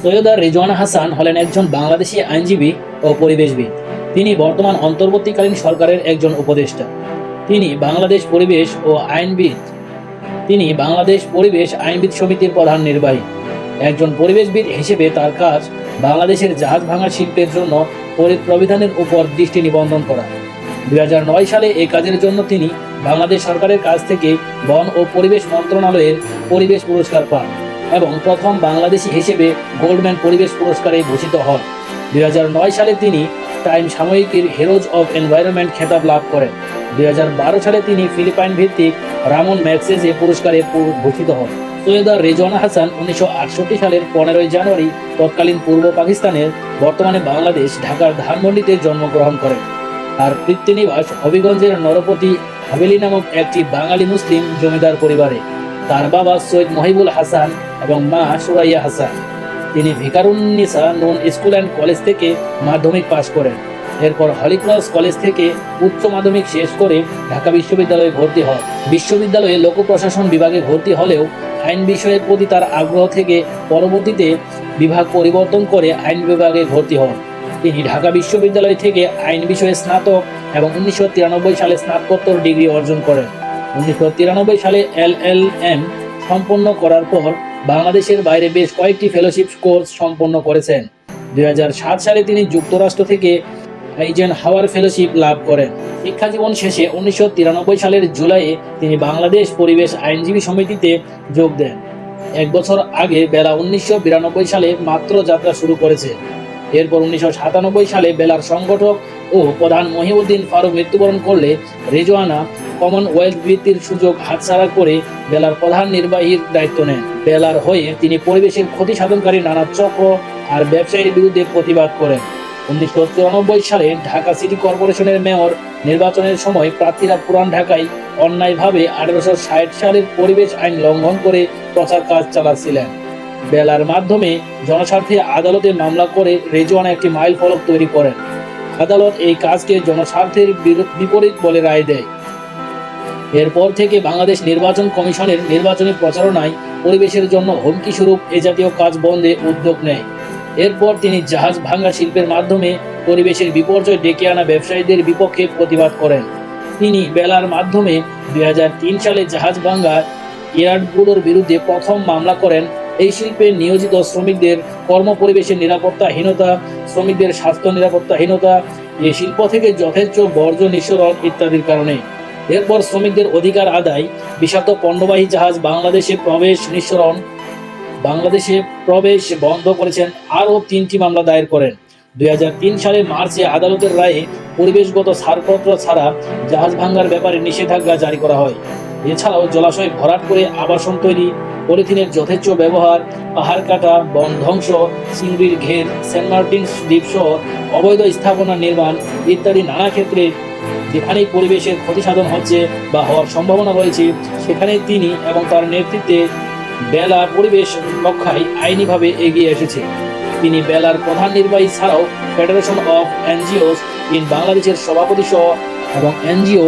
সৈয়দা রেজওয়ানা হাসান হলেন একজন বাংলাদেশি আইনজীবী ও পরিবেশবিদ। তিনি বর্তমান অন্তর্বর্তীকালীন সরকারের একজন উপদেষ্টা। তিনি বাংলাদেশ পরিবেশ আইনবিদ সমিতির প্রধান নির্বাহী। একজন পরিবেশবিদ হিসেবে তার কাজ বাংলাদেশের জাহাজ ভাঙা শিল্পের জন্য প্রবিধানের উপর দৃষ্টি নিবন্ধন করা। 2009 সালে এই কাজের জন্য তিনি বাংলাদেশ সরকারের কাছ থেকে বন ও পরিবেশ মন্ত্রণালয়ের পরিবেশ পুরস্কার পান এবং প্রথম বাংলাদেশি হিসেবে গোল্ডম্যান পরিবেশ পুরস্কারে ভূষিত হন। 2009 সালে তিনি টাইম সাময়িকীর হিরোজ অব এনভায়রনমেন্ট খেতাব লাভ করেন। 2012 সালে তিনি ফিলিপাইন ভিত্তিক রামন ম্যাগসেসে পুরস্কারে ভূষিত হন। সৈয়দা রেজওয়ানা হাসান 1968 সালের 15 জানুয়ারি তৎকালীন পূর্ব পাকিস্তানের বর্তমানে বাংলাদেশ ঢাকার ধানমন্ডিতে জন্মগ্রহণ করেন। তার পিতৃনিবাস হবিগঞ্জের নরপতি হাভেলি নামক একটি বাঙালি মুসলিম জমিদার পরিবারে। তার বাবা সৈয়দ মহিবুল হাসান এবং মা সুরাইয়া হাসান। তিনি ভিকারুন্নিসা নূন স্কুল অ্যান্ড কলেজ থেকে মাধ্যমিক পাশ করেন। এরপর হলিক্রস কলেজ থেকে উচ্চ মাধ্যমিক শেষ করে ঢাকা বিশ্ববিদ্যালয়ে ভর্তি হন। বিশ্ববিদ্যালয়ে লোক প্রশাসন বিভাগে ভর্তি হলেও আইন বিষয়ের প্রতি তার আগ্রহ থেকে পরবর্তীতে বিভাগ পরিবর্তন করে আইন বিভাগে ভর্তি হন। তিনি ঢাকা বিশ্ববিদ্যালয় থেকে আইন বিষয়ে স্নাতক এবং 1993 সালে স্নাতকোত্তর ডিগ্রি অর্জন করেন। 1993 সালে LLM সম্পন্ন করার পর বাংলাদেশের বাইরে বেশ কয়েকটি ফেলোশিপ কোর্স সম্পন্ন করেছেন। 2007 সালে তিনি যুক্তরাষ্ট্র থেকে আইজেনহাওয়ার ফেলোশিপ লাভ করেন। শিক্ষাজীবন শেষে 1993 সালের জুলাইয়ে তিনি বাংলাদেশ পরিবেশ আইনজীবী সমিতিতে যোগ দেন। এক বছর আগে বেলা 1992 সালে মাত্র যাত্রা শুরু করেছে। এরপর 1997 সালে বেলার সংগঠক ও প্রধান মহিউদ্দিন ফারুক মৃত্যুবরণ করলে রেজওয়ানা কমনওয়েলথ বৃত্তির সুযোগ হাতছাড়া করে বেলার প্রধান নির্বাহীর দায়িত্ব নেন। বেলার হয়ে তিনি পরিবেশের ক্ষতি সাধনকারী নানা চক্র আর ব্যবসায়ীর বিরুদ্ধে প্রতিবাদ করেন। 1994 সালে ঢাকা সিটি কর্পোরেশনের মেয়র নির্বাচনের সময় প্রার্থীরা পুরান ঢাকায় অন্যায়ভাবে 1860 সালের পরিবেশ আইন লঙ্ঘন করে প্রচার কাজ চালাচ্ছিলেন। বেলার মাধ্যমে জনস্বার্থে আদালতে মামলা করে রেজওয়ানা একটি মাইল ফলক তৈরি করেন। আদালত এই কাজকে জনস্বার্থের বিপরীত বলে রায় দেয়। এরপর থেকে বাংলাদেশ নির্বাচন কমিশনের নির্বাচনী প্রচারণায় পরিবেশের জন্য হুমকি স্বরূপ এ জাতীয় কাজ বন্ধে উদ্যোগ নেয়। এরপর তিনি জাহাজ ভাঙা শিল্পের মাধ্যমে পরিবেশের বিপর্যয় ডেকে আনা ব্যবসায়ীদের বিপক্ষে প্রতিবাদ করেন। তিনি বেলার মাধ্যমে 2003 সালে জাহাজ ভাঙা ইয়ার্ডগুলোর বিরুদ্ধে প্রথম মামলা করেন। এই শিল্পে নিয়োজিত শ্রমিকদের কর্মপরিবেশের নিরাপত্তাহীনতা, শ্রমিকদের স্বাস্থ্য নিরাপত্তাহীনতা, এই শিল্প থেকে যথেচ্ছ বর্জ্য নিঃসরণ ইত্যাদির কারণে। এরপর শ্রমিকদের অধিকার আদায়, বিষাক্ত পণ্যবাহী জাহাজ বাংলাদেশে প্রবেশ বন্ধ করেছেন। আরও 3টি মামলা দায়ের করেন। 2003 সালে মার্চে আদালতের রায়ে পরিবেশগত ছাড়পত্র ছাড়া জাহাজ ভাঙার ব্যাপারে নিষেধাজ্ঞা জারি করা হয়। এছাড়াও জলাশয় ভরাট করে আবাসন তৈরি, পলিথিনের যথেচ্ছ ব্যবহার, পাহাড় কাটা, বন ধ্বংস, চিংড়ির ঘের, সেন্ট মার্টিন দ্বীপ সহ অবৈধ স্থাপনা নির্মাণ ইত্যাদি নানা ক্ষেত্রে যেখানেই পরিবেশের ক্ষতি সাধন হচ্ছে বা হওয়ার সম্ভাবনা রয়েছে সেখানেই তিনি এবং তার নেতৃত্বে বেলা পরিবেশ রক্ষায় আইনিভাবে এগিয়ে এসেছে। তিনি বেলার প্রধান নির্বাহী ছাড়াও ফেডারেশন অফ এনজিওস ইন বাংলাদেশের সভাপতি সহ এবং এনজিও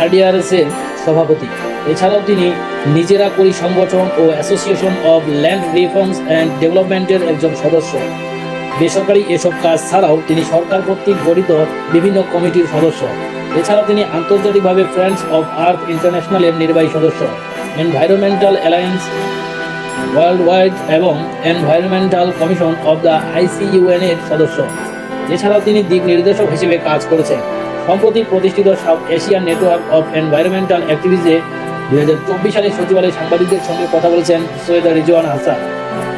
আরডিআরএস-এর সভাপতি। এছাড়াও তিনি নিজেরা করি সংগঠন ও association of land reforms and ডেভেলপমেন্টের একজন সদস্য। বেসরকারি এসব কাজ ছাড়াও তিনি সরকার কর্তৃক গঠিত বিভিন্ন কমিটির সদস্য। এছাড়াও তিনি আন্তর্জাতিকভাবে ফ্রেন্ডস অফ আর্থ ইন্টারন্যাশনালের নির্বাহী সদস্য, এনভায়রনমেন্টাল অ্যালায়েন্স ওয়ার্ল্ড ওয়াইড এবং environmental commission of the ICUN এর সদস্য। এছাড়াও তিনি দিক নির্দেশক হিসেবে কাজ করেছেন। সম্প্রতি প্রতিষ্ঠিত South Asian network of environmental অ্যাক্টিভিস্টে 2024 সালে সচিবালয়ে সাংবাদিকদের সঙ্গে কথা বলেছেন সৈয়দা রেজওয়ানা হাসান।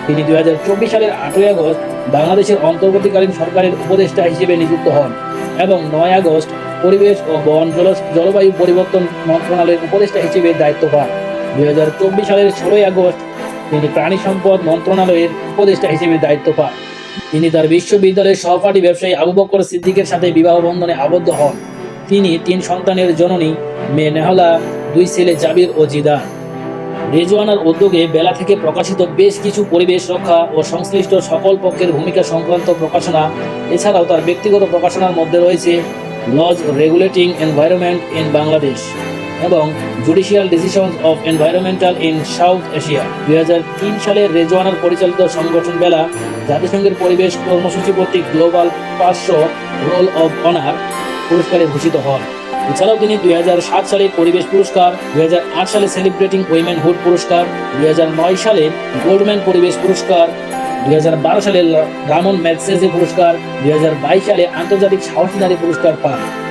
তিনি 2024 সালের 8ই আগস্ট বাংলাদেশের অন্তর্বর্তীকালীন সরকারের উপদেষ্টা হিসেবে নিযুক্ত হন এবং 9 আগস্ট পরিবেশ ও বন জলবায়ু পরিবর্তন মন্ত্রণালয়ের উপদেষ্টা হিসেবে দায়িত্ব পান। 2024 সালের 16ই আগস্ট তিনি প্রাণী সম্পদ মন্ত্রণালয়ের উপদেষ্টা হিসেবে দায়িত্ব পান। তিনি তার বিশ্ববিদ্যালয়ের সহপাঠী ব্যবসায়ী আবু বকর সিদ্দিকের সাথে বিবাহ বন্ধনে আবদ্ধ হন। তিনি 3 সন্তানের জননী, মেয়ে নেহলা, 2 ছেলে জাবির ও জিদান। রেজওয়ানার উদ্যোগে বেলা থেকে প্রকাশিত বেশ কিছু পরিবেশ রক্ষা ও সংশ্লিষ্ট সকল পক্ষের ভূমিকা সংক্রান্ত প্রকাশনা, এছাড়াও তার ব্যক্তিগত প্রকাশনার মধ্যে রয়েছে laws regulating environment in Bangladesh, এবং judicial decisions of environmental in South Asia. 2003 সালে রেজওয়ানার পরিচালিত সংগঠন বেলা জাতিসংঘের পরিবেশ কর্মসূচি কর্তৃক গ্লোবাল 500 রোল অব অনার পুরস্কারে ভূষিত হন। এছাড়াও তিনি 2007 সালে পরিবেশ পুরস্কার, 2008 সালে সেলিব্রেটিং উইমেনহুড পুরস্কার, 2009 সালে গোল্ডম্যান পরিবেশ পুরস্কার, 2012 সালে রামন ম্যাগসেসে পুরস্কার, 2022 সালে আন্তর্জাতিক সাহসী নারী পুরস্কার পান।